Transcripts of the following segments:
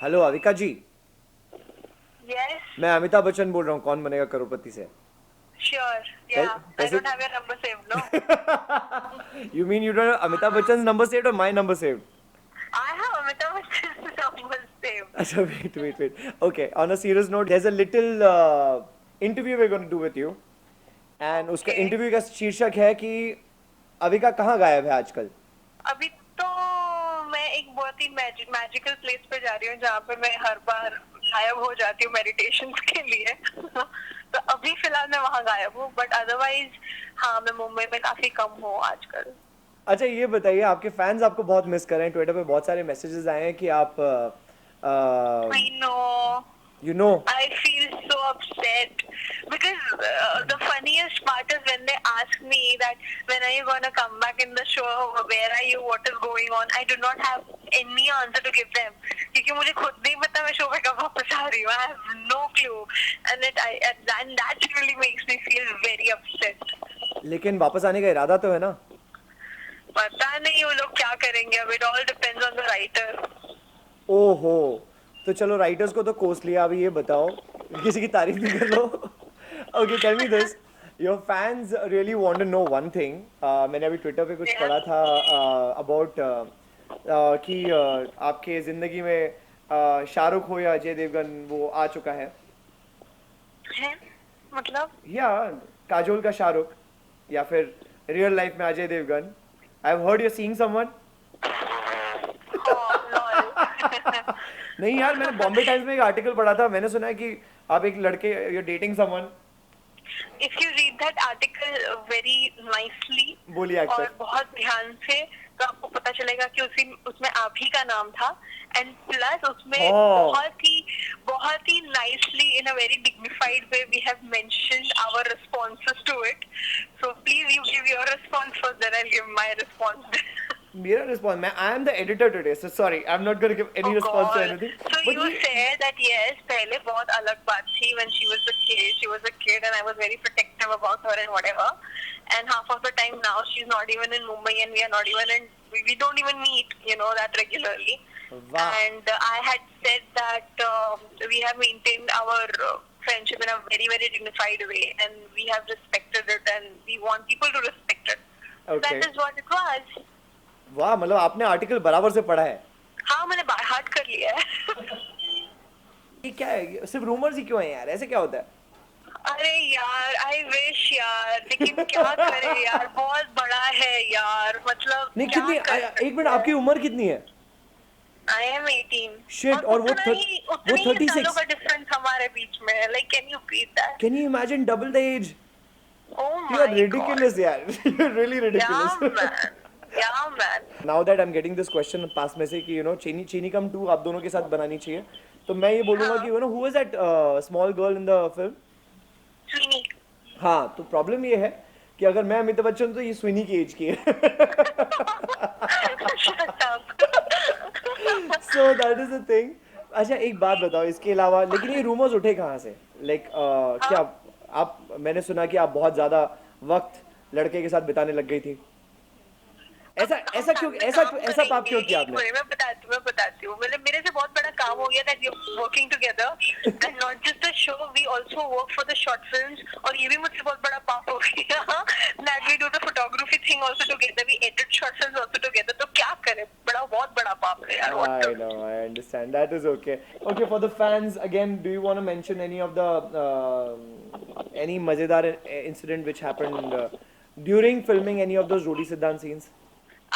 Hello Avika जी। Yes, मैं अमिताभ बच्चन बोल रहा हूँ, कौन बनेगा करोड़पति से। sure. Yeah, I कैसे? don't have your number saved, no? You mean you don't Amitabh Bachchan number saved और my number saved? I have Amitabh Bachchan's number saved. अच्छा, wait okay, on a serious note, there is a little interview we are going to do with you, and उसका Okay. Interview का शीर्षक है कि अविका कहाँ गायब है आजकल। अभी तो मैं एक बहुत ही मैजिकल प्लेस पे जा रही हूँ जहाँ पे मैं हर बार गायब हो जाती हूँ मेडिटेशन के लिए. तो अभी फिलहाल मैं वहाँ गायब हूँ, बट अदरवाइज हाँ, मैं मुंबई में काफी कम हूँ आजकल. अच्छा ये बताइए, आपके फैंस आपको बहुत मिस कर रहे हैं, ट्विटर पे बहुत सारे मैसेजेस आए हैं कि आप I know. You know. I feel so upset because the funniest part is when they ask me that when are you gonna come back in the show, where are you, what is going on. I do not have any answer to give them क्योंकि मुझे खुद नहीं पता मैं show पे कब वापस आ रही हूँ. I have no clue and that really makes me feel very upset. लेकिन वापस आने का इरादा तो है ना? पता नहीं वो लोग क्या करेंगे अब. It all depends on the writer. ओहो, तो चलो राइटर्स को तो कोस लिया, अभी ये बताओ किसी की तारीफ भी कर लो। Okay, tell me this, your fans really want to know one thing. मैंने अभी ट्विटर पे कुछ Yeah. पढ़ा था अबाउट कि आपके ज़िंदगी में शाहरुख हो या अजय देवगन, वो आ चुका है। है मतलब. या काजोल का शाहरुख, या फिर रियल लाइफ में Ajay Devgan. I have heard you seeing someone. हाँ, lol. नहीं यार, मैंने बॉम्बे टाइम्स में एक आर्टिकल पढ़ा था, मैंने सुना है कि आप एक लड़के, you dating someone. If you read that article very nicely बोलिए और एक्टर। बहुत ध्यान से, तो आपको पता चलेगा कि उसमें आप ही का नाम था. एंड प्लस उसमें हाँ, बहुत ही nicely in a very dignified way we have mentioned our responses to it. So please you give your response first, then I'll give my response. मेरा रिस्पॉन्स, मैं I am the editor today, so sorry, I am not gonna give any Oh response to God. Anything, So but you ये said that yes, पहले बहुत अलग बात थी when she was a kid. She was a kid and I was very protective about her and whatever. And half of the time now she's not even in Mumbai and we are not even we don't even meet, that regularly. वाह। And I had said that we have maintained our friendship in a very, very dignified way and we have respected it and we want people to respect it. So okay, that is what it was. वाह, मतलब आपने article बराबर से पढ़ा है। हाँ, मैंने by heart कर लिया है. ये क्या है, ये सिर्फ रूमर्स ही क्यों हैं यार, ऐसे क्या होता है? अरे यार, आई विश यार, लेकिन क्या करे यार, बहुत बड़ा है यार, मतलब नहीं, क्या कितनी कर एक मिनट, सकते आपकी हैं. उम्र कितनी है? I am 18. शिट, और और वो वो उतने ही सालों 36। का डिफरेंस हमारे बीच में है. Like can you beat that. Can you imagine double the age? Oh you are my god. Ridiculous यार, you are really yeah ridiculous. Man, yeah man. Now that I am getting this question पास में से कि चीनी चीनी come to आप दोनों के साथ बनानी चाहिए, तो मैं ये बोलूंगा कि हाँ, who is that small girl in the film? Sweeney. हाँ, तो प्रॉब्लम ये है कि अगर मैं अमिताभ बच्चन तो ये स्विनी की एज की है। Shut up. So that is the thing. अच्छा एक बात बताओ, इसके अलावा लेकिन ये रूमर्स उठे कहाँ से? लाइक क्या हाँ. आप, मैंने सुना कि आप बहुत ज्यादा वक्त लड़के के साथ बिताने लग गई थी। अब ऐसा हम ऐसा क्यों, साथ में ऐसा काम ऐसा पाप करेंगे. क्यों किया एक आपने? मिनट, मैं बताती हूँ. मतलब मेरे से बहुत बड़ा काम हो गया that you working together and not just the show, we also work for the short films. और ये भी मुझसे बहुत बड़ा पाप हो गया that we do the photography thing also together, we edit short films also together. तो क्या करें, बहुत बड़ा पाप है यार. What I know, I understand. That is okay. Okay, for the fans, again, do you want to mention any of the any मजेदार incident which happened during filming any of those Rodi Siddhant scenes?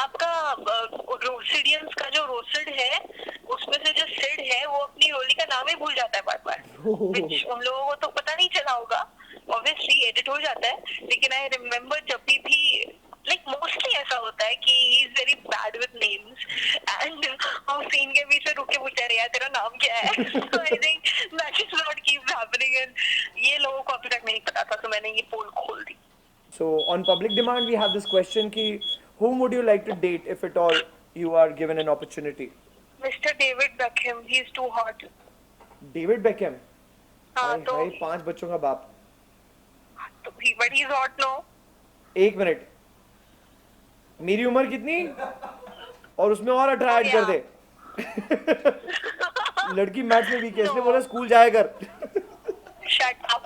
आपका रोसिडियंस का जो रोसिड है, उसमें से जो सिड है वो अपनी रोली का नाम ही भूल जाता है बार बार. Which उन लोगों को तो पता नहीं चला होगा, ऑब्वियसली एडिट हो जाता है. लेकिन आई रिमेम्बर जब भी लाइक मोस्टली ऐसा होता है कि he is very bad with names and हम सीन के बीच में रुक के पूछते हैं यार तेरा नाम क्या है. So I think that is what keeps happening and ये लोगों को अभी तक नहीं पता था, तो मैंने ये पोल खोल दी. So on public demand, we have this question कि whom would you like to date if at all you are given an opportunity? Mister David beckham, he is too hot. David Beckham, हाँ हाय तो हाय, 5 बच्चों का बाप। But he is hot no. एक minute, मेरी उम्र कितनी और उसमें और 18 Oh ऐड कर yeah. दे। लड़की मैथ्स में वीक है, इसने No. बोला स्कूल जाया कर. Shut up.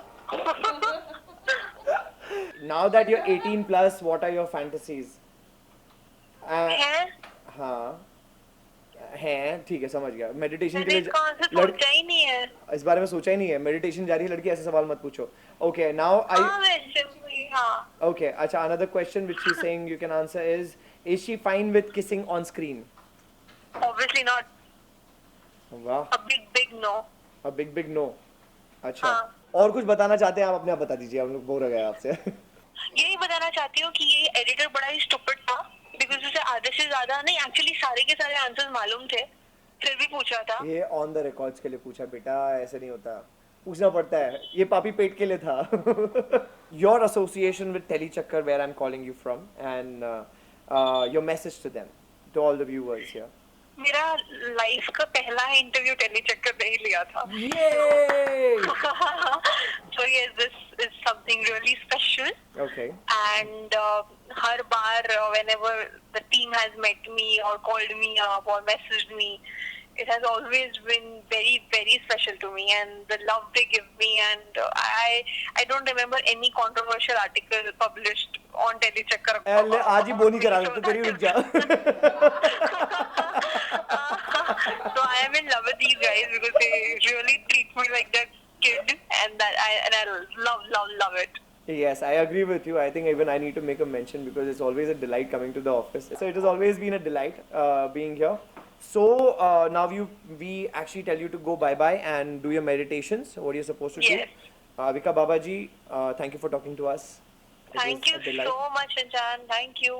Now that you're 18 plus, what are your fantasies? हैं? हाँ हैं, ठीक है, समझ गया. मेडिटेशन के मैंने लिए कौन से सोचा ही नहीं है. इस बारे में सोचा ही नहीं है. मेडिटेशन जा रही है लड़की, ऐसे सवाल मत पूछो. Okay, now I. हाँ वैसे भी हाँ. Okay, अच्छा, another question which she's saying you can answer is she fine with kissing on screen? Obviously not. वाह, A big no. a big no. अच्छा, हाँ. और कुछ बताना चाहते हैं आप अपने आप बता दीजिए, हम लोग बोर हो गए आपसे. यही बताना चाहती हूँ कि ये एडिटर बड़ा ही स्टूपिड था, बिकॉज उसे आधे से ज्यादा नहीं, एक्चुअली सारे के सारे आंसर्स मालूम थे, फिर भी पूछा था. ये ऑन द रिकॉर्ड्स के लिए पूछा बेटा, ऐसे नहीं होता, पूछना पड़ता है. ये पापी पेट के लिए था. Your association with tele Chakkar, where I am calling you from, and your message to them, to all the viewers here. मेरा लाइफ का पहला इंटरव्यू टेली चक्कर में ही लिया था. Yay! So yes, this is something really special. Okay. And her bar whenever the team has met me or called me up or messaged me, it has always been very special to me, and the love they give me, and I don't remember any controversial article published on Delhi Chakkar. आज ही बोनी करा देते तेरी, रुक जा. So I am in love with these guys because they really treat me like that kid, and I love it. Yes, I agree with you. I think even I need to make a mention because it's always a delight coming to the office. So it has always been a delight being here. So now we actually tell you to go bye-bye and do your meditations, what you're supposed to Yes. do. Vika Babaji, thank you for talking to us. It Thank was you a delight. so much, Anjan. Thank you.